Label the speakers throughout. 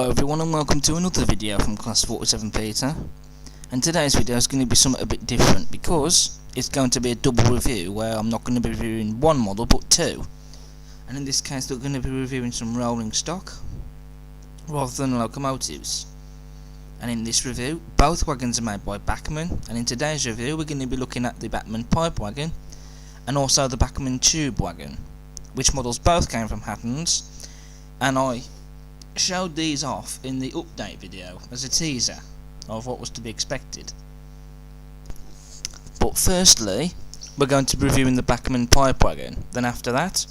Speaker 1: Hello everyone and welcome to another video from Class 47 Peter, and today's video is going to be something a bit different because it's going to be a double review where I'm not going to be reviewing one model but two, and in this case we're going to be reviewing some rolling stock rather than locomotives. And in this review both wagons are made by Bachmann, and in today's review we're going to be looking at the Bachmann pipe wagon and also the Bachmann tube wagon, which models both came from Hattons, and I showed these off in the update video as a teaser of what was to be expected. But firstly we're going to be reviewing the Bachmann pipe wagon, then after that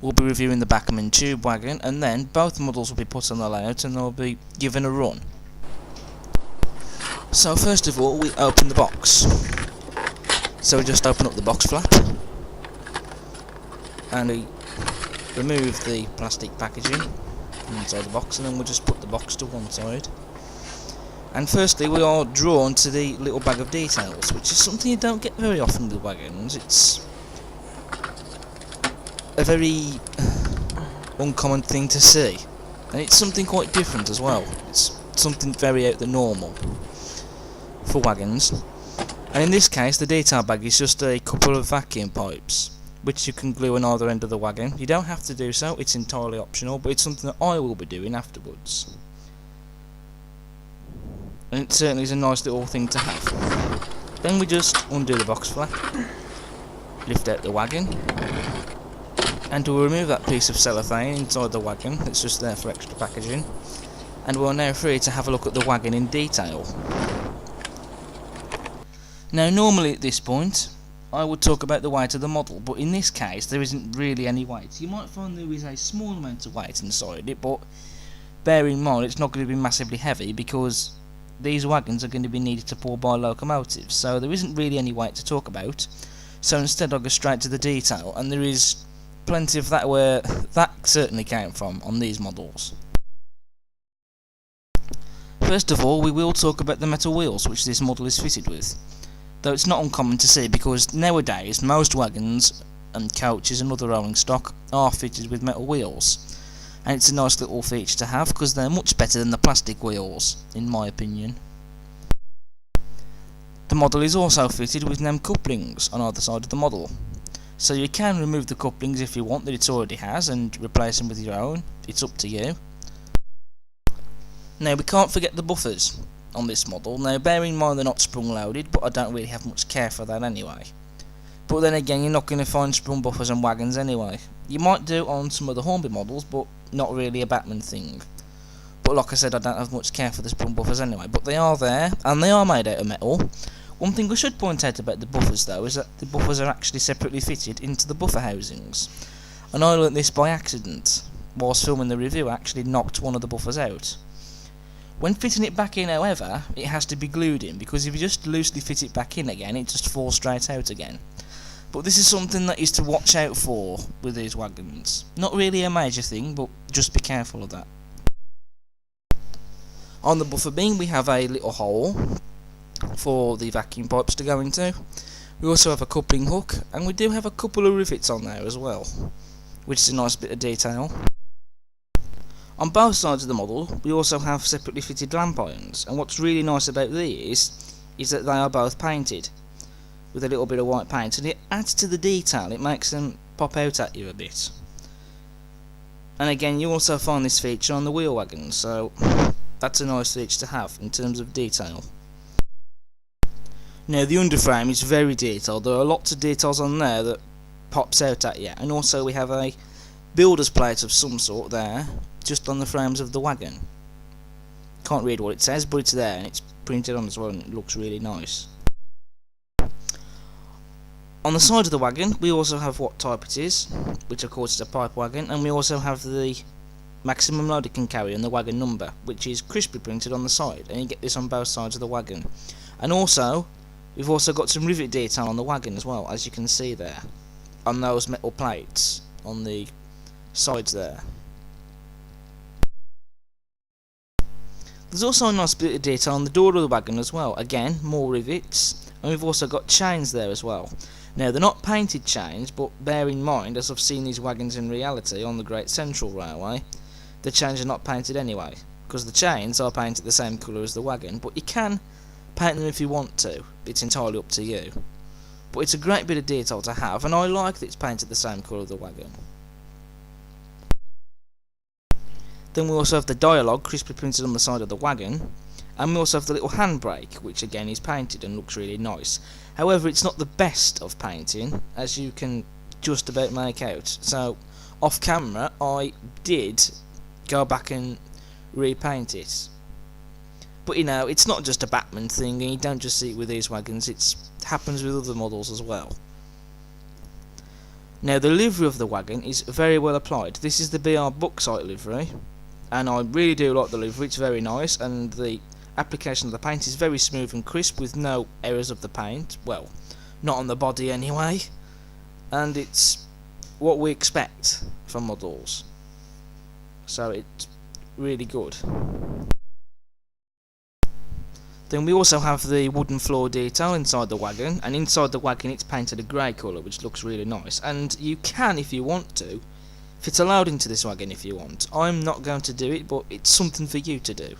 Speaker 1: we'll be reviewing the Bachmann tube wagon, and then both models will be put on the layout and they'll be given a run. So first of all we open the box. So we just open up the box flap and we remove the plastic packaging inside the box, and then we'll just put the box to one side. And firstly we are drawn to the little bag of details, which is something you don't get very often with wagons. It's a very uncommon thing to see, and it's something quite different as well. It's something very out of the normal for wagons. And in this case the detail bag is just a couple of vacuum pipes which you can glue on either end of the wagon. You don't have to do so, it's entirely optional, but it's something that I will be doing afterwards. And it certainly is a nice little thing to have. Then we just undo the box flap, lift out the wagon, and we'll remove that piece of cellophane inside the wagon that's just there for extra packaging, and we're now free to have a look at the wagon in detail. Now normally at this point I would talk about the weight of the model, but in this case there isn't really any weight. You might find there is a small amount of weight inside it, but bear in mind it's not going to be massively heavy because these wagons are going to be needed to pull by locomotives, so there isn't really any weight to talk about. So instead I'll go straight to the detail, and there is plenty of that where that certainly came from on these models. First of all we will talk about the metal wheels which this model is fitted with. Though it's not uncommon to see, because nowadays most wagons and coaches and other rolling stock are fitted with metal wheels, and it's a nice little feature to have because they're much better than the plastic wheels in my opinion. The model is also fitted with NEM couplings on either side of the model, so you can remove the couplings if you want that it already has and replace them with your own. It's up to you. Now we can't forget the buffers on this model. Now bear in mind they're not sprung loaded, but I don't really have much care for that anyway. But then again you're not going to find sprung buffers on wagons anyway. You might do on some of the Hornby models, but not really a Bachmann thing. But like I said, I don't have much care for the sprung buffers anyway, but they are there and they are made out of metal. One thing I should point out about the buffers though is that the buffers are actually separately fitted into the buffer housings, and I learnt this by accident whilst filming the review. I actually knocked one of the buffers out. When fitting it back in, however, it has to be glued in, because if you just loosely fit it back in again, it just falls straight out again. But this is something that is to watch out for with these wagons. Not really a major thing, but just be careful of that. On the buffer beam we have a little hole for the vacuum pipes to go into. We also have a coupling hook, and we do have a couple of rivets on there as well, which is a nice bit of detail. On both sides of the model we also have separately fitted lamp irons, and what's really nice about these is that they are both painted with a little bit of white paint, and it adds to the detail, it makes them pop out at you a bit. And again you also find this feature on the wheel wagons, so that's a nice feature to have in terms of detail. Now the underframe is very detailed. There are lots of details on there that pops out at you, and also we have a builder's plate of some sort there just on the frames of the wagon. Can't read what it says, but it's there and it's printed on as well, and it looks really nice. On the side of the wagon we also have what type it is, which of course is a pipe wagon, and we also have the maximum load it can carry and the wagon number, which is crisply printed on the side, and you get this on both sides of the wagon. And also we've also got some rivet detail on the wagon as well, as you can see there on those metal plates on the sides there. There's also a nice bit of detail on the door of the wagon as well. Again, more rivets, and we've also got chains there as well. Now they're not painted chains, but bear in mind, as I've seen these wagons in reality on the Great Central Railway, the chains are not painted anyway. because the chains are painted the same colour as the wagon, but you can paint them if you want to. It's entirely up to you. But it's a great bit of detail to have, and I like that it's painted the same colour as the wagon. Then we also have the dialogue crisply printed on the side of the wagon, and we also have the little handbrake, which again is painted and looks really nice. However, it's not the best of painting, as you can just about make out. So, off camera, I did go back and repaint it. But you know, it's not just a Bachmann thing, and you don't just see it with these wagons, it happens with other models as well. Now, the livery of the wagon is very well applied. This is the BR Bauxite livery, and I really do like the livery. It's very nice, and the application of the paint is very smooth and crisp with no errors of the paint. Well, not on the body anyway, and it's what we expect from models, so it's really good. Then we also have the wooden floor detail inside the wagon, and inside the wagon it's painted a grey colour, which looks really nice. And you can, if you want to, fit a load into this wagon if you want. I'm not going to do it, but it's something for you to do,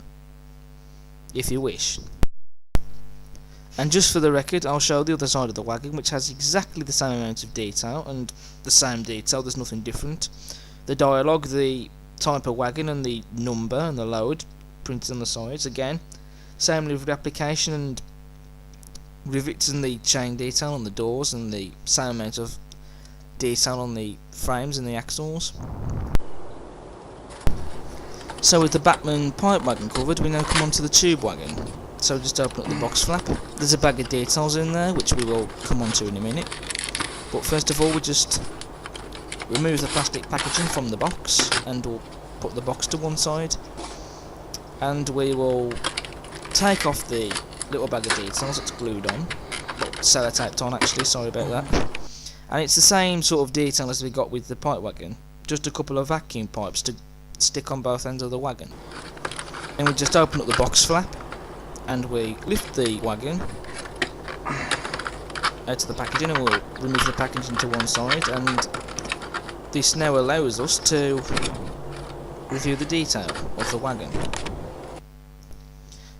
Speaker 1: if you wish. And just for the record, I'll show the other side of the wagon, which has exactly the same amount of detail, and the same detail, there's nothing different. The dialogue, the type of wagon, and the number and the load printed on the sides, again, same livery application and rivets and the chain detail on the doors, and the same amount of detail on the frames and the axles. So with the Bachmann pipe wagon covered, we now come on to the tube wagon. So just open up the box flap. There's a bag of details in there, which we will come on to in a minute. But first of all, we just remove the plastic packaging from the box, and we'll put the box to one side. And we will take off the little bag of details that's glued on. Well, sellotaped on actually, sorry about that. And it's the same sort of detail as we got with the pipe wagon. Just a couple of vacuum pipes to stick on both ends of the wagon. And we just open up the box flap, and we lift the wagon out of the packaging, and we'll remove the packaging to one side, and this now allows us to review the detail of the wagon.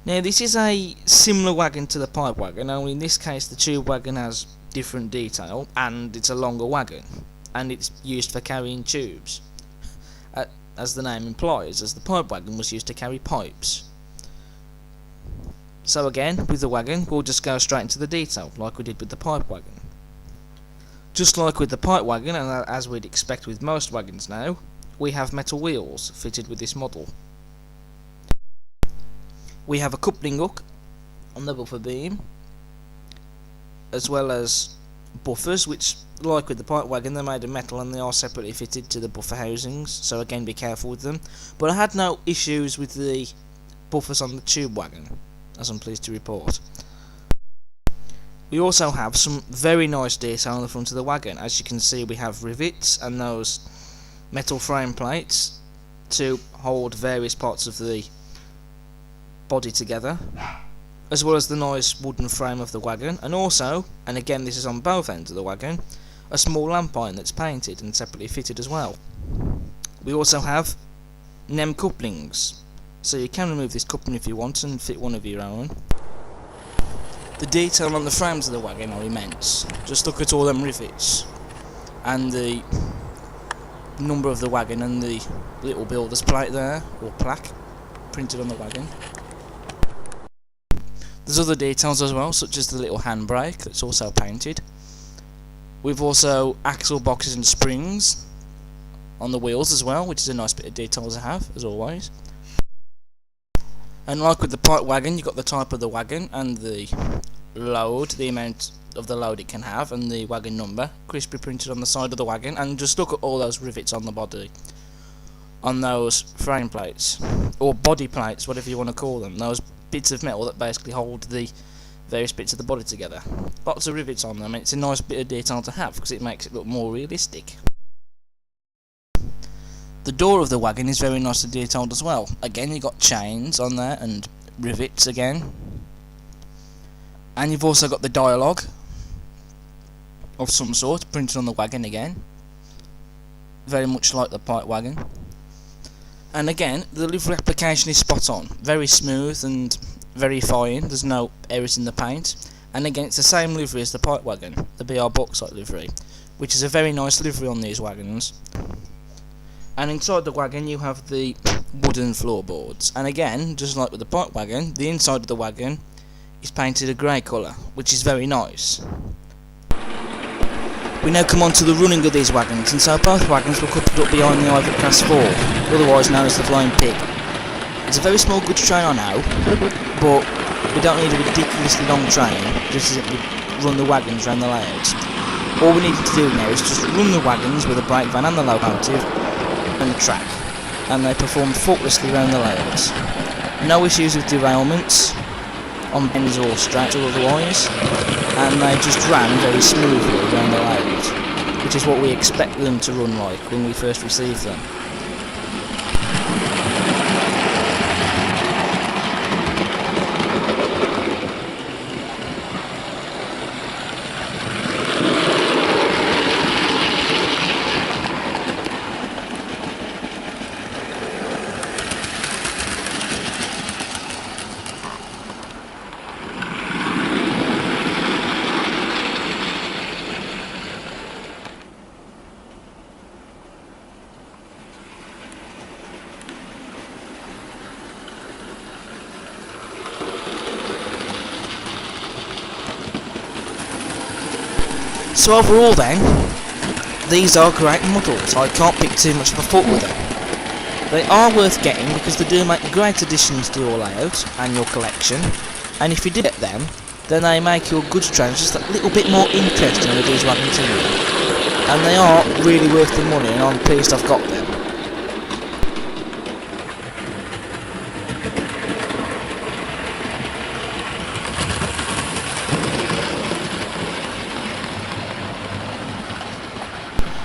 Speaker 1: Now, this is a similar wagon to the pipe wagon, only in this case the tube wagon has different detail, and it's a longer wagon, and it's used for carrying tubes, as the name implies, as the pipe wagon was used to carry pipes. So again, with the wagon, we'll just go straight into the detail, like we did with the pipe wagon. Just like with the pipe wagon, and as we'd expect with most wagons now, we have metal wheels fitted with this model. We have a coupling hook on the buffer beam, as well as buffers, which, like with the pipe wagon, they're made of metal and they are separately fitted to the buffer housings, so again be careful with them. But I had no issues with the buffers on the tube wagon, as I'm pleased to report. We also have some very nice detail on the front of the wagon. As you can see, we have rivets and those metal frame plates to hold various parts of the body together, as well as the nice wooden frame of the wagon, and also, and again this is on both ends of the wagon, a small lamp iron that's painted and separately fitted as well. We also have NEM couplings, so you can remove this coupling if you want and fit one of your own. The detail on the frames of the wagon are immense. Just look at all them rivets and the number of the wagon and the little builder's plate there, or plaque, printed on the wagon. There's other details as well, such as the little handbrake that's also painted. We've also axle boxes and springs on the wheels as well, which is a nice bit of detail to have, as always. And like with the pipe wagon, you've got the type of the wagon and the load, the amount of the load it can have, and the wagon number, crisply printed on the side of the wagon. And just look at all those rivets on the body, on those frame plates, or body plates, whatever you want to call them, those bits of metal that basically hold the various bits of the body together. Lots of rivets on them, and it's a nice bit of detail to have because it makes it look more realistic. The door of the wagon is very nicely detailed as well. Again, you've got chains on there and rivets again. And you've also got the dialogue of some sort printed on the wagon again. Very much like the pipe wagon. And again, the livery application is spot on, very smooth and very fine, there's no errors in the paint. And again, it's the same livery as the pipe wagon, the BR Bauxite livery, which is a very nice livery on these wagons. And inside the wagon you have the wooden floorboards, and again, just like with the pipe wagon, the inside of the wagon is painted a grey colour, which is very nice. We now come on to the running of these wagons, and so both wagons were coupled up behind the Ivory Class 4, otherwise known as the Flying Pig. It's a very small goods train I know, but we don't need a ridiculously long train just to run the wagons around the layouts. All we need to do now is just run the wagons with the brake van and the locomotive and the track, and they perform faultlessly around the layouts. No issues with derailments on bends or straight or otherwise, and they just ran very smoothly around the layout, which is what we expect them to run like when we first receive them. So overall then, these are great models. I can't pick too much of a fault with them. They are worth getting because they do make great additions to your layout and your collection, and if you do get them, then they make your goods trains just a little bit more interesting with these wagons in you. And they are really worth the money, and I'm pleased I've got them.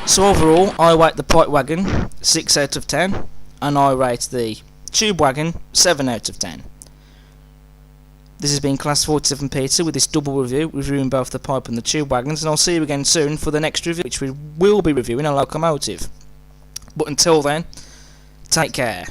Speaker 1: So overall, I rate the pipe wagon 6 out of 10, and I rate the tube wagon 7 out of 10. This has been Class 47 Peter with this double review, reviewing both the pipe and the tube wagons, and I'll see you again soon for the next review, which we will be reviewing a locomotive. But until then, take care.